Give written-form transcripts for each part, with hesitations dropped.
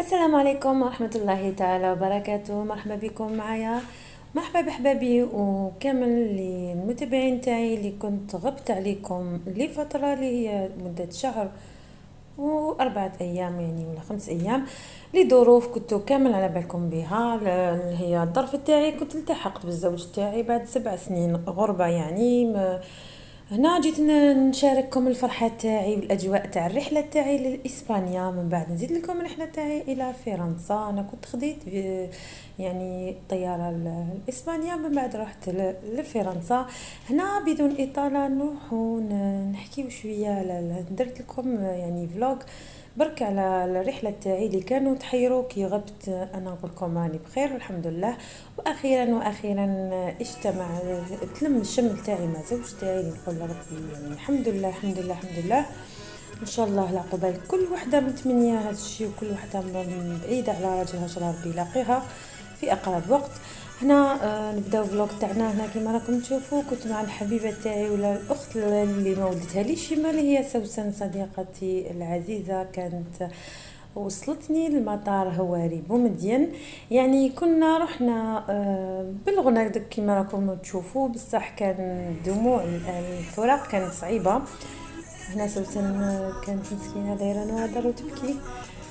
السلام عليكم ورحمة الله تعالى وبركاته. مرحبا بكم معايا، مرحبا بحبابي وكامل المتابعين تاعي اللي كنت غبت عليكم لفترة اللي هي مدة شهر وأربعة أيام يعني ولا 5 أيام لظروف كنتو كامل على بالكم بها. اللي هي الظرف تاعي كنت التحقت بالزوج تاعي بعد 7 سنين غربة يعني هنا جيت نشارككم الفرحة تاعي والاجواء تاع الرحله تاعي لاسبانيا. من بعد نزيد لكم الرحله تاعي الى فرنسا. انا كنت خديت يعني طياره لاسبانيا، من بعد رحت لفرنسا. هنا بدون اطاله نروح نحكيو شويه درت لكم يعني فلوج برك على الرحله تاعي اللي كانوا تحيروا كي غبت. انا نقول لكم راني بخير والحمد لله. واخيرا اجتمع تلم الشمل تاعي مع زوج تاعي اللي نقول لربي يعني الحمد لله الحمد لله الحمد لله. ان شاء الله العقبال كل وحده متمنيه هذا الشيء، وكل وحده بعيده على راجلها ان شاء الله ربي يلاقيها في اقرب وقت. هنا نبداو فلوق تاعنا. هنا كما راكم تشوفوا كنت مع الحبيبه تاعي ولا الاخت اللي ما ولدتها لي شيما اللي هي سوسن صديقتي العزيزه. كانت وصلتني المطار هواري بومدين، يعني كنا رحنا بلغنا كما راكم تشوفوا، بصح كان دموع الفراق كانت صعيبه. هنا سوسن كانت مسكينه دايره نوادر وتبكي.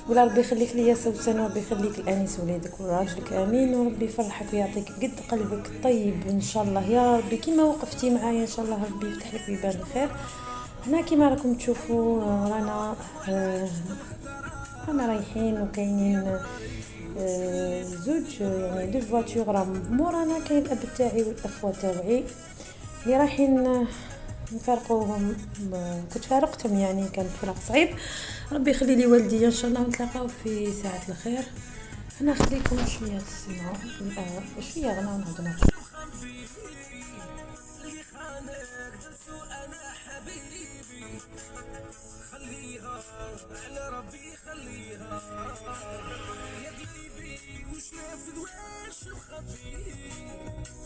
ولا ربي يخليك ليا سوسن، وربي يخليك الانيس وليدك وراجلك امين، وربي يفرحك ويعطيك قد قلبك طيب ان شاء الله يا ربي. كيما وقفتي معايا ان شاء الله ربي يفتح لك بيبان الخير. هنا كيما راكم تشوفوا رانا رايحين وكاينين زوج يعني دو فواتور راهم مورانا. كاين الاب تاعي والاخوه تاعي اللي رايحين نفارقوهم. كنت فارقتهم يعني كان فراق صعيب. ربي يخلي لي والدي ان شاء الله ونتلاقاو في ساعه الخير. انا خليكم شويه تسمعوا شويه غنى ونهضروا. خليها على ربي خليها يا قلبي وش نافذ واش مخبي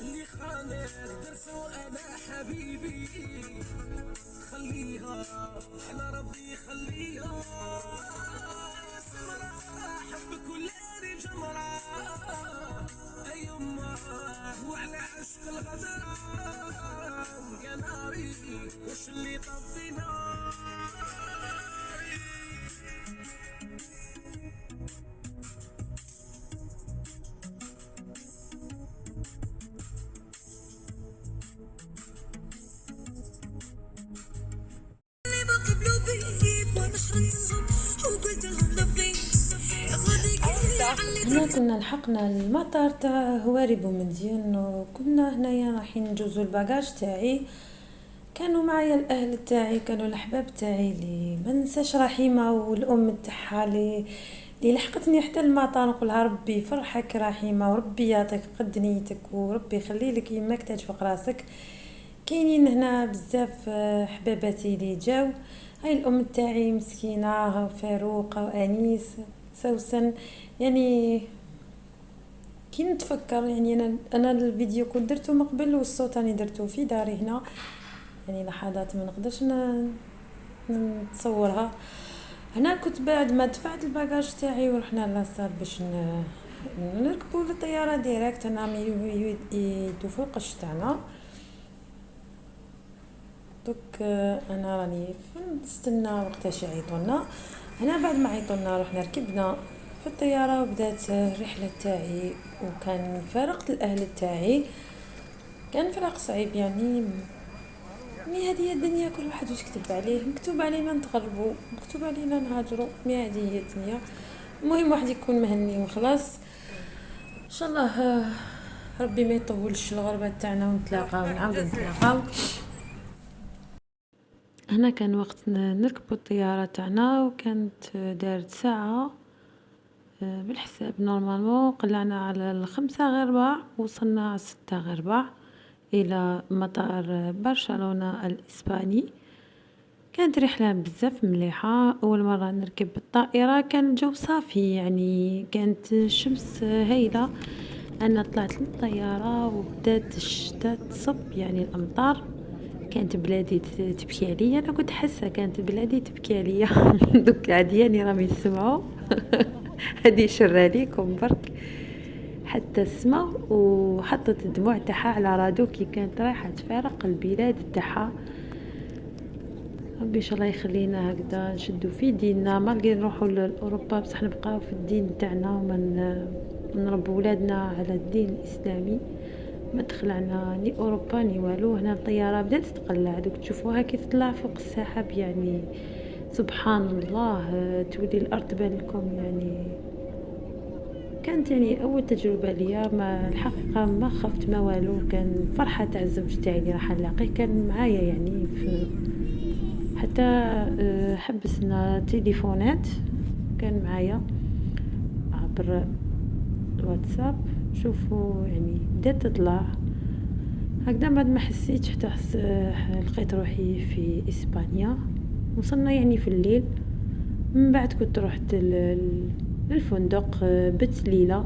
اللي خانك درسو انا حبيبي. خليها على ربي خليها سمرة حبك ولاني جمرة ايما وعلى عشق الغدرة يا ناري وش اللي طفينا. هنا كنا لحقنا المطار تاع هواري بومدين، وكنا هنايا رايحين نجوزو الباجاج تاعي. كانوا معايا الاهل تاعي، كانوا الاحباب تاعي اللي ما ننساش رحيمه والام تاعها اللي لحقتني حتى المطار. نقولها ربي يفرحك رحيمه، وربي يعطيك قد نيتك، وربي يخلي لك يماك تاج فوق راسك. كاينين هنا بزاف حباباتي اللي جاو. هاي الام تاعي مسكينه فاروق وانيس سوسن. يعني كي نتفكر يعني انا الفيديو كنت درته من قبل والصوت راني درته في داري هنا، يعني لحظات ما نقدرش نتصورها. هنا كنت بعد ما دفعت الباجاج تاعي ورحنا لاصال باش نركبوا للطياره ديريكت. انا يدو فوق القش تاعنا دوك. انا راني نستنى وقتاش يعيطونا. هنا بعد ما عيطونا رحنا ركبنا في الطياره وبدات الرحله تاعي. وكان فارقت الاهل تاعي، كان فراق صعيب يعني. مي هذه هي الدنيا، كل واحد واش كتب عليه. مكتوب علينا نتغربوا، مكتوب علينا نهاجروا، مي هذه هي الدنيا. المهم واحد يكون مهني وخلاص ان شاء الله. ربي ما يطولش الغربه تاعنا ونتلاقاو ونعاودوا نتلاقاو. هنا كان وقت نركبوا الطياره تاعنا، وكانت دارت ساعه بالحساب نورمالمون. قلعنا على 5:15 وصلنا على 6:15 الى مطار برشلونة الاسباني. كانت رحلة بزاف مليحة. اول مرة نركب الطائرة كان الجو صافي، يعني كانت الشمس هايلة. انا طلعت للطيارة وبدات الشتاء تصب يعني الامطار. كانت بلادي تبكي عليا، انا كنت حاسة كانت بلادي تبكي عليا دوك عادي يعني راهم يسمعوا هذه شرها ليكم برك حتى السما، وحطت الدموع تاعها على رادو كي كانت رايحة تفارق البلاد تاعها. ربي ان شاء الله يخلينا هكذا نشدو في ديننا، مالغي نروحو لاوروبا بصح نبقاو في الدين تاعنا وما نربو ولادنا على الدين الاسلامي. ما تخلعنا ني اوروبا ني والو. هنا الطياره بدات تقلع، دوك تشوفوها كي تطلع فوق السحاب يعني سبحان الله. تولي الارض تبان لكم يعني. كانت يعني اول تجربه ليا، ما الحقيقه ما خفت ما والو. كان فرحه تاع الزوج تاعي اللي راح نلاقيه كان معايا يعني في حتى حبسنا تليفونات كان معايا عبر الواتساب. شوفوا يعني بدات تطلع هكذا. بعد ما حسيت حتى لقيت روحي في اسبانيا. وصلنا يعني في الليل. من بعد كنت رحت للفندق، بت ليله.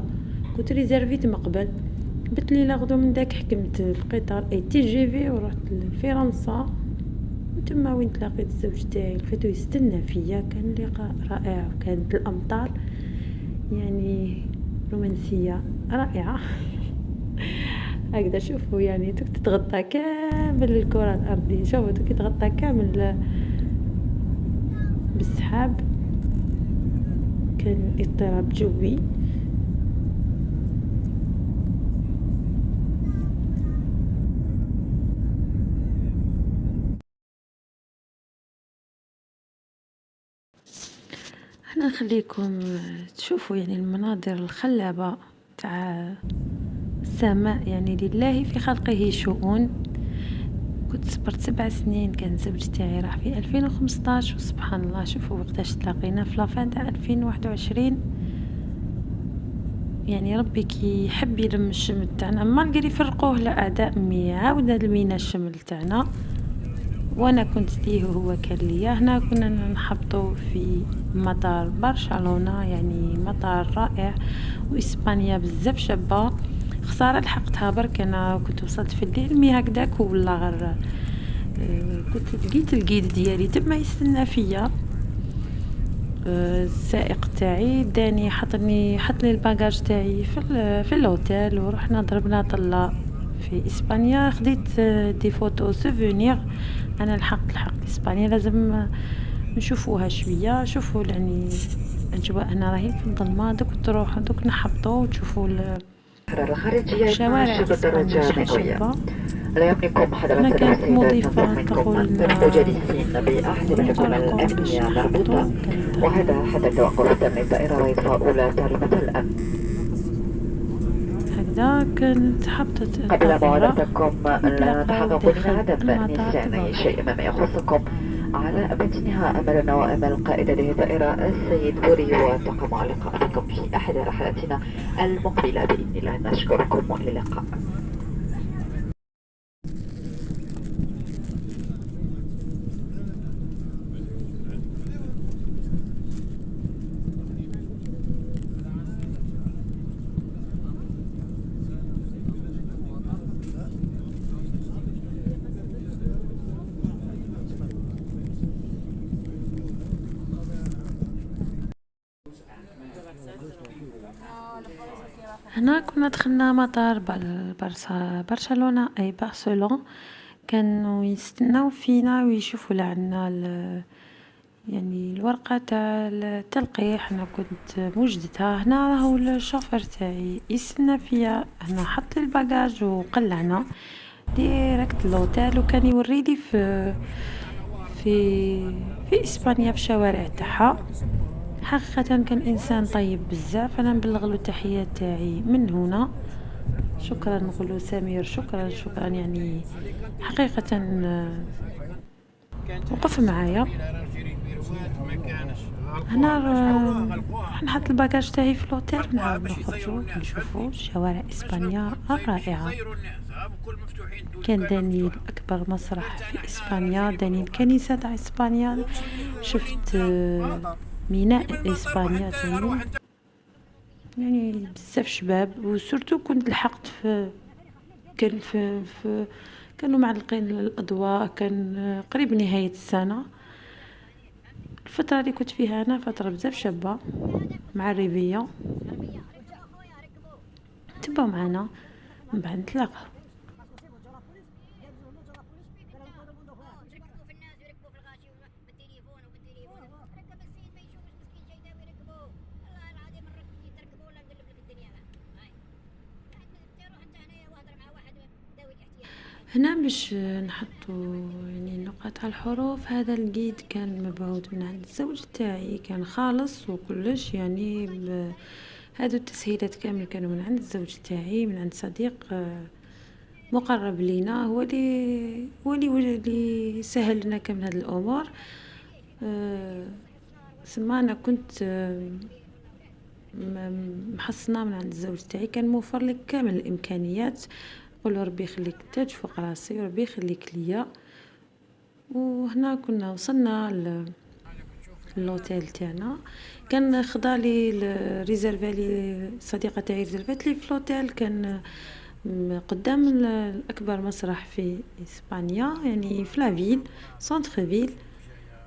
كنت ريزيرفيت من قبل، بت ليله غدو من داك حكمت القطار اي تي جي في ورحت لفرنسا. تما وين تلاقيت الزوج تاعي لقيتو يستنى فيا. كان لقاء رائع، وكانت الامطار يعني رومانسيه رائعه. هكذا شوفوا يعني دوك تتغطى كامل الكره الارضيه. شوفوا دوك تتغطى كامل بالسحاب. كان اضطراب جوي. انا نخليكم تشوفوا يعني المناظر الخلابة تاع السماء. يعني لله في خلقه شؤون. كنت صبرت 7 سنين. كان زوج تاعي راح في 2015 وسبحان الله شوفوا وقتاش تلاقينا في لافان تاع 2021. يعني ربي كي يحب يلم الشمل تاعنا مالغري يفرقوه لاعداء مي عاود لمينا الشمل تاعنا. وانا كنت ليه وهو كان ليا. هنا كنا نحبطوا في مطار برشلونة يعني مطار رائع. واسبانيا بزاف شابه. خساره لحقتها برك. انا كنت وصلت في الليل مي هكداك ولا غير كنت لقيت الجيد ديالي تما يستنى فيا. السائق تاعي داني حطني الباجاج تاعي في الاوتيل. ورحنا ضربنا طله في اسبانيا. خديت دي فوتو سوفونير. انا لحقت اسبانيا لازم نشوفوها شويه. شوفوا يعني الاجواء هنا راهي في الظلمه. دوك تروحوا دوك نحبطوا وتشوفوا الخارجية الشوارع تناسب اسبانيا الدرجة شحال المئوية. شابه. لا يمكنكم انا حضرات كانت السيدات مضيفه نستطيعكم تقول أن لنا تبقوا جالسين بأحزمتكم بنزوركم باش الأمنية نحبطوا. مربوطة، كانت وهذا حتى توقف تم الطائرة وإطفاء أولى طالبة الأمن. هكذا كانت حبطت قبل الطائرة. موعدتكم لا نتلاقاو تحققوا من داخل عدم المطار نسيان تبارك. شيء مما يخصكم. على متنها أملنا وأمل قائد هذه الطائرة السيد بوري والطاقم على لقائكم في أحد رحلاتنا المقبلة بإذن الله. نشكركم وإلى اللقاء. هنا كنا دخلنا مطار برشلونة اي برشلون. كانوا يستناو فينا ويشوفوا لعنا يعني الورقة تاع التلقيح. انا كنت موجدتها. هنا راهو الشوفر تاعي يستنى فيا. هنا حط لي الباجاج وقلعنا ديريكت لوتيل. وكان يوريلي في اسبانيا في الشوارع تاعها. حقيقة كان انسان طيب بزاف. انا نبلغ له التحيات تاعي من هنا. شكرا نقوله سمير. شكرا يعني حقيقة وقف معايا. هنا راح نحط الباجاج تاعي في الاوتيل. نعاود نخرجوا نشوفوا شوارع اسبانيا الرائعة. كان داني اكبر مسرح في اسبانيا. داني الكنيسة تاع اسبانيا. شفت ميناء اسبانيا تاني. يعني بزاف شباب. وسورتو كنت لحقت كان كانوا معلقين الاضواء. كان قريب نهاية السنة. الفترة اللي كنت فيها أنا فترة بزاف شابة مع الريفية. تبعوا معنا من بعد نتلاقاو. هنا باش نحطوا يعني النقاط على الحروف. هذا الجيد كان مبعوث من عند الزوج تاعي، كان خالص وكلش يعني هادو التسهيلات كامل كانوا من عند الزوج تاعي، من عند صديق مقرب لينا، هو اللي سهل لنا كامل هاد الامور. سما انا كنت محصنه من عند الزوج تاعي، كان موفر لك كامل الامكانيات. قول ربي يخليك تاج فوق راسي وربي يخليك ليا. وهنا كنا وصلنا للوتيل تاعنا، كان خدا لي ريزيرفا لي صديقه تاعي، ريزيرفات لي في لوتيل، كان قدام الاكبر مسرح في اسبانيا، يعني في لافيل سونتر فيل.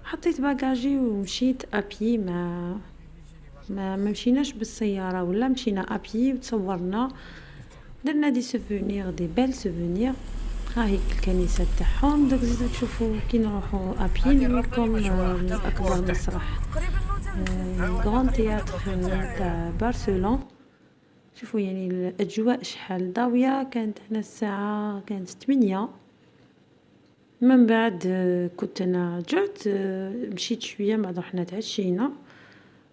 حطيت باجاجي ومشيت ابي، ما مشيناش بالسياره ولا مشينا ابي وتصورنا، درنا دي سوفونير، دي بيل سوفونير. ها هي الكنيسه تاعهم. دوك زيدو تشوفوا كي نروحوا ابي نوريكم الاكبر مسرح غران تياتر تاع برشلونه. شوفوا يعني الاجواء شحال ضاويه. كانت هنا الساعه كانت 8. من بعد كنت انا جعت، مشيت شويه، بعد رحنا تعشينا،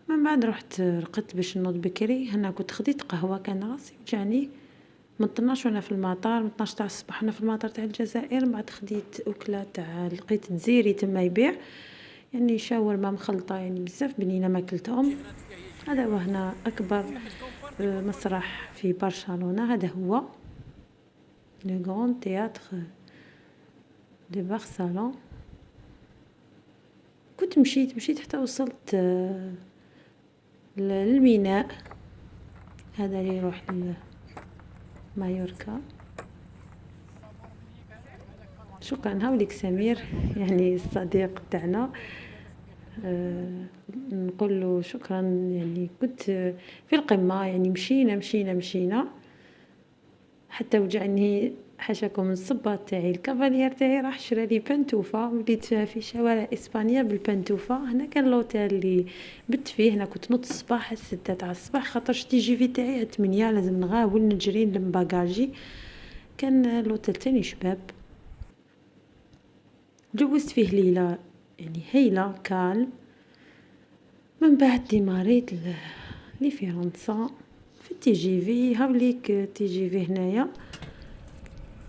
من بعد رحت رقدت باش نوض بكري. هنا كنت خديت قهوه، كان راسي وجعني من 12 وانا في المطار، من 12 تاع الصباح انا في المطار تاع الجزائر. بعد خديت اكله تاع لقيت تزيري تما يبيع، يعني شاورما مخلطه، يعني بزاف بنينه ما كلتهم. هذا هو هنا اكبر مسرح في برشلونه، هذا هو لو غران تياتر دي برشلونه. كنت مشيت حتى وصلت للميناء هذا اللي يروح لمايوركا. شكرا. هاوليك سمير يعني الصديق تاعنا، نقول له شكرا. يعني كنت في القمه، يعني مشينا حتى وجعني حاشاكم الصباط تاعي. الكافالير تاعي راح شرى لي بنتوفه، وليت في شوارع اسبانيا بالبنتوفه. هنا كان لوتيل اللي بت فيه، هنا كنت نوض الصباح 6 تاع الصباح، خاطر شتي جي في تاعي 8 لازم نغاول نجري نلم باجاجي. كان لوتيل تاني شباب، جوزت فيه ليله يعني هيله كالم. من بعد ديماريت لفرنسا في التي جي في. هاوليك تي جي في هنايا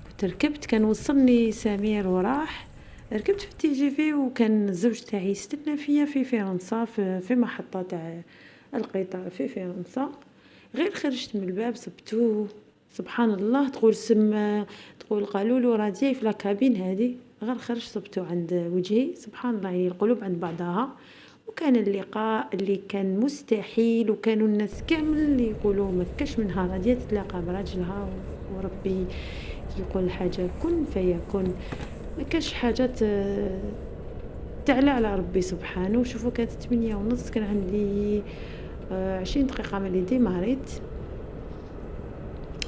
كنت ركبت، كان وصلني سمير وراح. ركبت في التي جي في، وكان الزوج تاعي يستنى فيا في فرنسا في محطة تاع القطار في فرنسا. غير خرجت من الباب صبتو سبحان الله، تقول قالوا له راه جاي في لاكابين هذه. غير خرجت صبتو عند وجهي سبحان الله، يعني القلوب عند بعضها. وكان اللقاء اللي كان مستحيل، وكانوا الناس كامل اللي يقولوا ما كاش منها راضيه تتلاقى براجلها، وربي يقول حاجه كن فيكون. ما كاش حاجه تعلى على ربي سبحانه. وشوفوا كانت 8:30، كان عندي 20 دقيقه ملي ديماريت.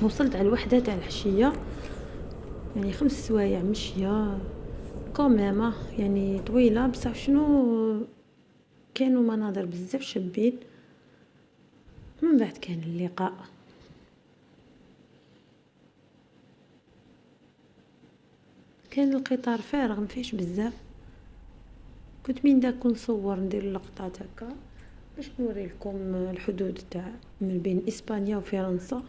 وصلت على 1 تاع العشيه، يعني 5 سوايع مشيه كوميما، يعني طويله. بصح شنو كانوا مناظر بزاف شابين. من بعد كان اللقاء. كان القطار فارغ ما فيهش بزاف. كنت من داك نصور ندير لقطات هكا باش نوري لكم الحدود تاع من بين اسبانيا وفرنسا.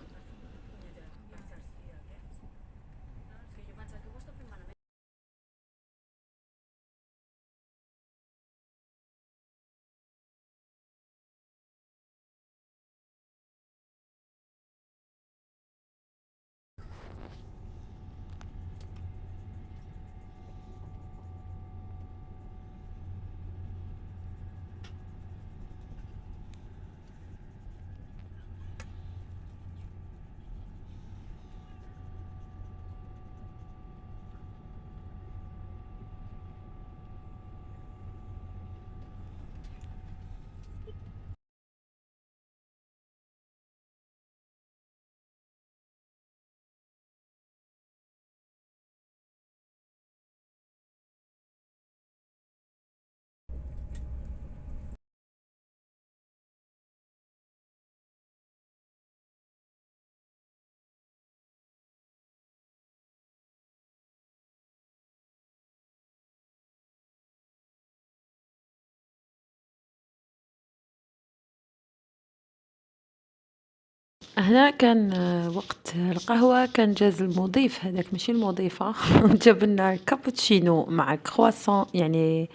هنا كان وقت القهوة، كان جاز المضيف هذاك ماشي المضيفة جاب لنا كابوتشينو مع كرواسون، يعني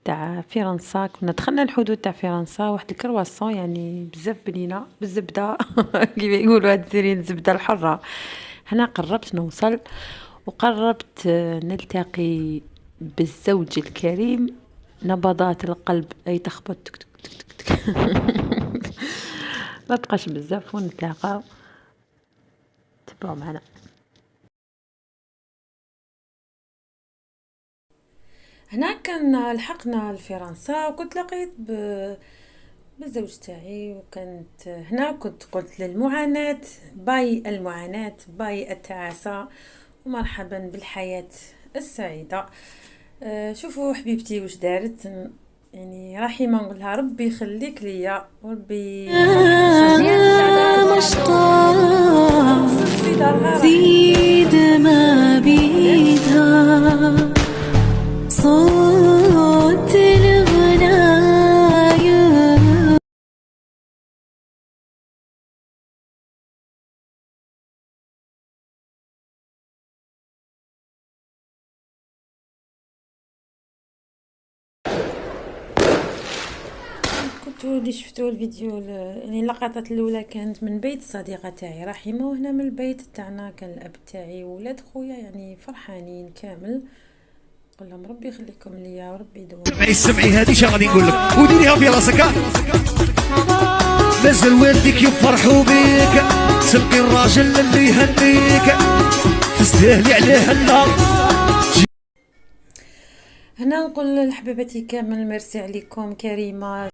تاع فرنسا. كنا دخلنا الحدود تاع فرنسا، واحد الكرواسون يعني بزاف بنينة بالزبدة كيما يقولوا هاد الزيرين الزبدة الحرة. هنا قربت نوصل وقربت نلتقي بالزوج الكريم، نبضات القلب أي تخبط تك تك تك تك تك. ما بقاش بزاف ونتلاقاو، تبعوا معنا. هنا كان لحقنا لفرنسا وكنت لقيت بالزوج تاعي، وكانت هنا كنت قلت للمعاناة باي المعاناة باي التعاسة ومرحبا بالحياة السعيدة. شوفوا حبيبتي واش دارت، يعني رحيمة نقولها ربي يخليك ليا وربي مشطاف في دارها زيد ما بيدها صوت الغنايم. كنتو اللي شفتوا الفيديو يعني اللقطات الاولى كانت من بيت الصديقه تاعي رحيمه، وهنا من البيت تاعنا كان الاب تاعي وولاد خويا يعني فرحانين كامل. نقول لهم ربي يخليكم ليا وربي يدوم. سمعي هذه شا غادي نقول لك وديريها في راسك، نزل والديك يفرحوا بيك، تلقي الراجل اللي يهنيك تستاهلي عليه النار. هنا نقول لحبيباتي كامل ميرسي عليكم كريمه،